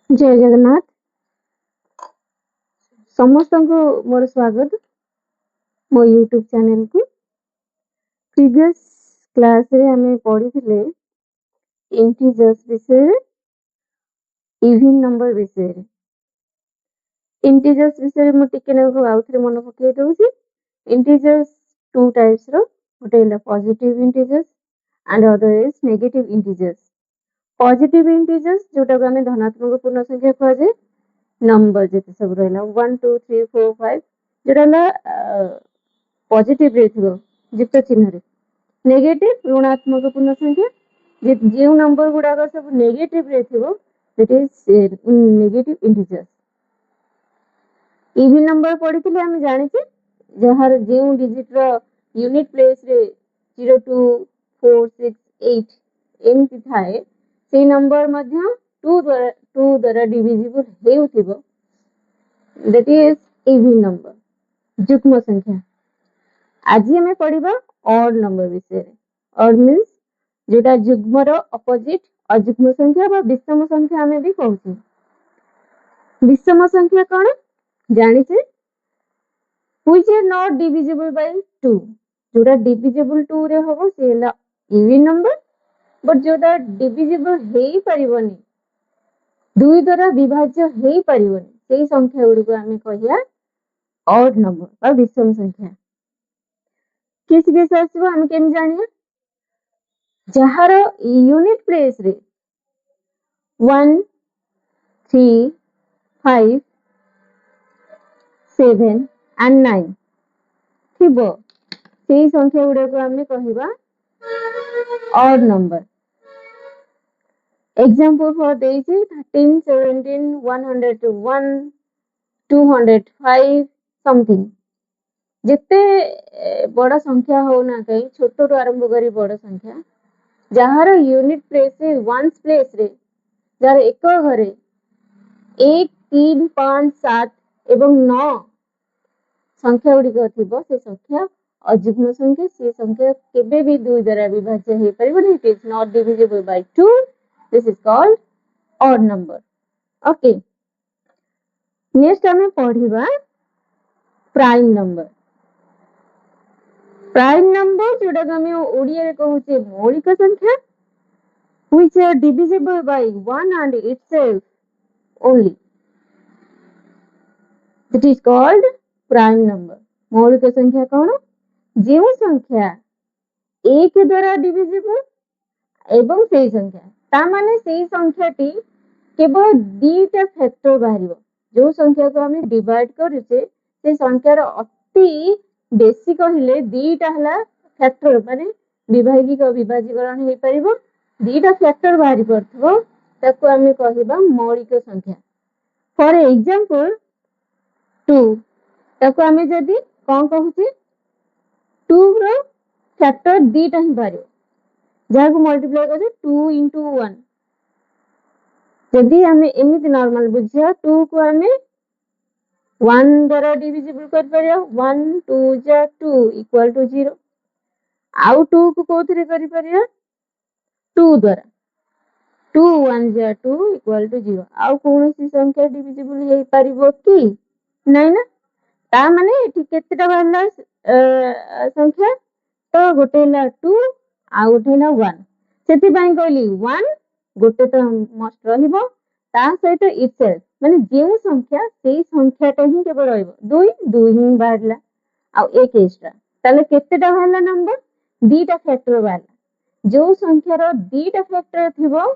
जय जगन्नाथ समस्त को मोर स्वागत मो यूट्यूब चैनल को प्रीवियस क्लास रे हमें पढ़ी थिले इंटीजर्स विषय इवन नंबर विषय इंटीजर्स विषय मु टिके न आउथरे मन पके दउची इंटीजर्स टू टाइप्स रो गोटे है positive integers and other is negative integers positive integers जोटा को हमें धनात्मक पूर्ण संख्या कह जाए नंबर जते सब रहला 1 2 3 4 5 जोटा ना पॉजिटिव रे थिबो युक्त चिन्ह रे नेगेटिव ऋणात्मक पूर्ण संख्या जे नंबर गुडा का सब नेगेटिव रे थिबो that is negative integers even number पढ़िथिले हम जानि छी जहार जे डिजिट रो यूनिट प्लेस रे 0 2 4 6 8 एमति थाए से नंबर मध्य 2 द्वारा डिविजिबल हेउथिबो दैट इज इवन नंबर युग्म संख्या आज हमें पढ़िबा ऑड नंबर विषय ऑड मींस जेटा युग्म रो अपोजिट अयुग्म संख्या बा विषम संख्या हमें भी कहू विषम संख्या कौन जानी छे which is not divisible by 2 जोटा डिविजिबल 2 रे होबो सेला इवन नंबर बट जोटा डिविजिबल हेई परिबोनी दुई द्वारा विभाज्य हेई परिबोनी सेही संख्या गुडी को हमें कहिया ऑड नंबर बा विषम संख्या किस केस आसीबो हम केन जानिया जहार यूनिट प्लेस रे 1 3 5 7 एंड 9 थिबो सेही संख्या गुडी को हमें कहिबा odd number example for this 13 17 101 205 something जिते बड़ा संख्या हो ना कहीं छोट रो आरंभ करी बड़ा संख्या जहार यूनिट प्लेस रे वंस प्लेस रे जार एक घरे 1 3 5 7 एवं 9 संख्या गुडी थिबो से संख्या अयुग्म संख्या से संख्या केबे भी 2 द्वारा विभाज्य हे परिबो it is not divisible by 2 this is called odd number okay next हमें पढ़िबा प्राइम नंबर प्राइम नंबर जोटा हमें ओडिया रे कहूचे मौलिक संख्या which are divisible by 1 and itself only that is called prime number मौलिक संख्या कौन जो संख्या एक द्वारा डिविजिबल एवं सेही संख्या ता माने सेही संख्याटी केवल दीटा फैक्टर बाहरिबो जो संख्या को हमें डिवाइड करूचे से संख्यार अति बेसी कहिले दीटा हला फैक्टर माने विभाजिक विभाजीकरण हे परिबो दीटा फैक्टर बाहरी पड़थबो ताको हमें कहिबा मौलिक संख्या फॉर एग्जांपल 2 ताको हमें जदी कोन कहूची 2 रो फैक्टर दीटा ही बाहरिबो जहा को मल्टीप्लाई करे 2 into 1 जदी हमें एमिति नॉर्मल बुझिया 2 को हमें 1 द्वारा डिविजिबल कर परिया 1 2 जा 2 इक्वल टू 0 आउ 2 को कोथरे करि परिया 2 द्वारा 2 1 जा 2 इक्वल टू 0 आउ कोनोसी संख्या डिविजिबल हे परिबो की नै ना ता माने एठी केतेटा बाहरला संख्या तो गोटे ला 2 आ गोटे ला 1 सेति बाई कहली 1 गोटे तो मस्ट रहिबो ता सहित इटसेल्फ माने जे संख्या सेही संख्याटा ही केवल रहइबो 2 2 ही बाहरला आ एक एक्स्ट्रा ताले केतेटा बाहरला नंबर दीटा फैक्टर बाहरला जो संख्यार दीटा फैक्टर थिबो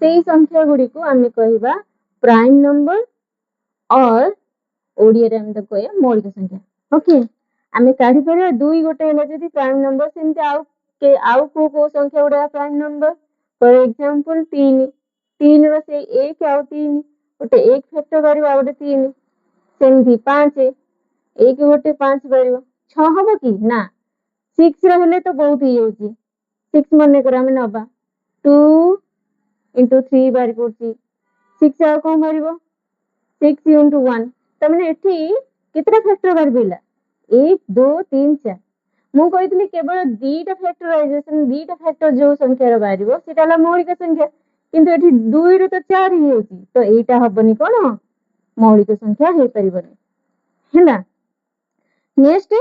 सेही संख्या गुडी को हमें कहिबा प्राइम नंबर और ओडिया रे हम तो कहया मौलिक संख्या ओके हमें काढी परिया 2 गोटे होला जदी प्राइम नंबर सेमते आउ को संख्या उडा प्राइम नंबर फॉर एग्जांपल 3 3 रो से 1 आउ 3 गोटे 1 फैक्टर बारिबा गोटे 3 सेमती 5 1 गोटे 5 बारिबा 6 हबो की ना 6 रे हेले तो बहुत ही होची 6 मने कर हम नबा 2 into 3 बारी पड़ची 6 आ कोन बारिबो 6 into 1 तमने एठी कितना फैक्टर बारिबेला 1 2 3 4 मु कहितली केवल दीटा फैक्टराइजेशन दीटा फैक्टर जो संख्या रो बारिबो सेटाला मौलिक संख्या କିନ୍ତୁ ଏଠି 2 ରୁ ତ 4 ହେଇଯାଉଛି, ତ ଏଇଟା ହବନି କଣ ମୌଳିକ ସଂଖ୍ୟା ହେଇପାରିବନି ହେଲା। ନେକ୍ସଟ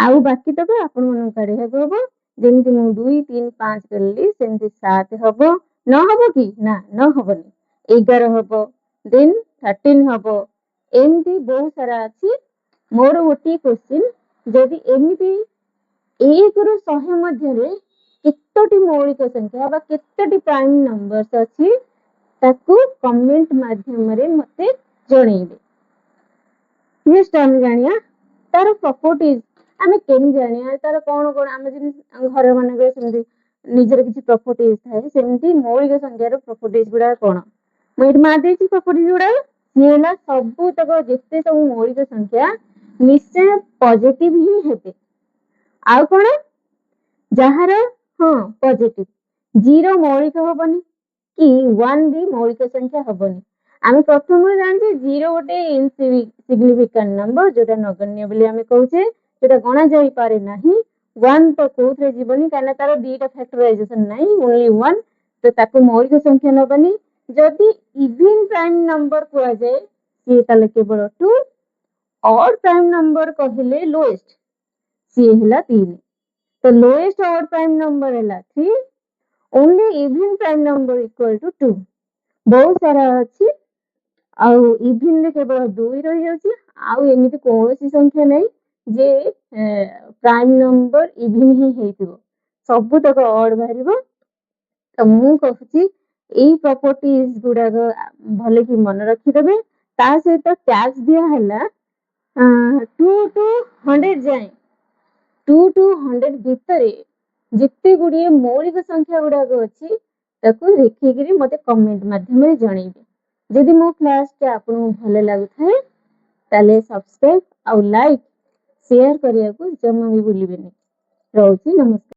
ଆଉ ବାକି ତକ ଆପଣ ମାନଙ୍କୁ କାଢିବାକୁ ହବ। ଯେମିତି ମୁଁ 2 3 5 କଲି ସେମିତି 7 ହବ। ନ ହବ କି ନା ନ ହବନି, 11 ହବ, ଦେନ୍ 13 ହବ, ଏମିତି ବହୁତ ସାରା ଅଛି। ମୋର ଗୋଟିଏ କ୍ୱେଶ୍ଚିନ୍, ଯଦି ଏମିତି 1 ରୁ 100 ମଧ୍ୟରେ କେତୋଟି ମୌଳିକ ସଂଖ୍ୟା ବା କେତୋଟି ପ୍ରାଇମ ନମ୍ବର୍ସ ଅଛି ତାକୁ କମେଣ୍ଟ ମାଧ୍ୟମରେ ମତେ ଜଣେଇବେ। ନେକ୍ସଟ ଆମେ ଜାଣିବା ତାର ପ୍ରପର୍ଟିଜ। ଆମେ କେମିତି ଜାଣିବା ତାର କଣ କଣ, ଆମେ ଯେମିତି ଘର ମାନଙ୍କରେ ସେମିତି ନିଜର କିଛି ପ୍ରପର୍ଟିଜ ଥାଏ, ସେମିତି ମୌଳିକ ସଂଖ୍ୟାର ପ୍ରପର୍ଟିଜ ଗୁଡାକ କଣ। ମୁଁ ଏଠି ମାରି ଦେଇଛି ପ୍ରପର୍ଟିଜ ଗୁଡାକ। ସିଏ ହେଲା ସବୁତକ ଯେତେ ସବୁ ମୌଳିକ ସଂଖ୍ୟା ନିଶ୍ଚୟ ପଜିଟିଭ ହିଁ ହେବେ। ଆଉ କଣ, ଯାହାର ହଁ ପଜିଟିଭ, 0 ମୌଳିକ ହବନି କି 1 ବି ମୌଳିକ ସଂଖ୍ୟା ହବନି। ଆମେ ପ୍ରଥମରୁ ଜାଣିଛେ 0 ଗୋଟେ ଇନସିଗ୍ନିଫିକାଣ୍ଟ ନମ୍ବର, ଯୋଉଟା ନଗଣ୍ୟ ବୋଲି ଆମେ କହୁଛେ, ଯୋଉଟା ଗଣା ଯାଇପାରେ ନାହିଁ। 1 ତ କୋଉଥିରେ ଯିବନି, କାହିଁକିନା ତାର 2ଟା ଫ୍ୟାକ୍ଟରାଇଜେସନ ନାହିଁ, ଓନ୍ଲି 1, ତ ତାକୁ ମୌଳିକ ସଂଖ୍ୟା ନବନି। ଯଦି ଇଭିନ ପ୍ରାଇମ ନମ୍ବର କୁହାଯାଏ ସିଏ ତାହେଲେ କେବଳ 2। ଅଡ୍ ପ୍ରାଇମ ନମ୍ବର କହିଲେ ଲୋଏଷ୍ଟ, ସିଏ ହେଲା 3। ତ लोएस्ट ऑड प्राइम नंबर है 3, only even prime number equal to 2। बहुत सारा अच्छी आउ इवन रे केवल 2 रही जाउची, आउ एमिति कोनोसी संख्या नहीं जे प्राइम नंबर इवन ही हेतिबो, सब तक ऑड बाहरिबो। तो मु कहूची एई प्रॉपर्टीज गुडा भले कि मन रखी देबे। ता सहित टैक्स दिया हला 2 टू 100 जाए, 2 टू 100 भितर जिते गुड़िए मौलिक संख्या गुड़ाक अच्छी ताकू देखिकी मते कमेंट माध्यम जणेबे। जदि मो क्लास टा आपन भले लागुथाय ताले सब्सक्राइब और लाइक शेयर करिया को जमा भी भूलिबेनी। रहउची, नमस्कार।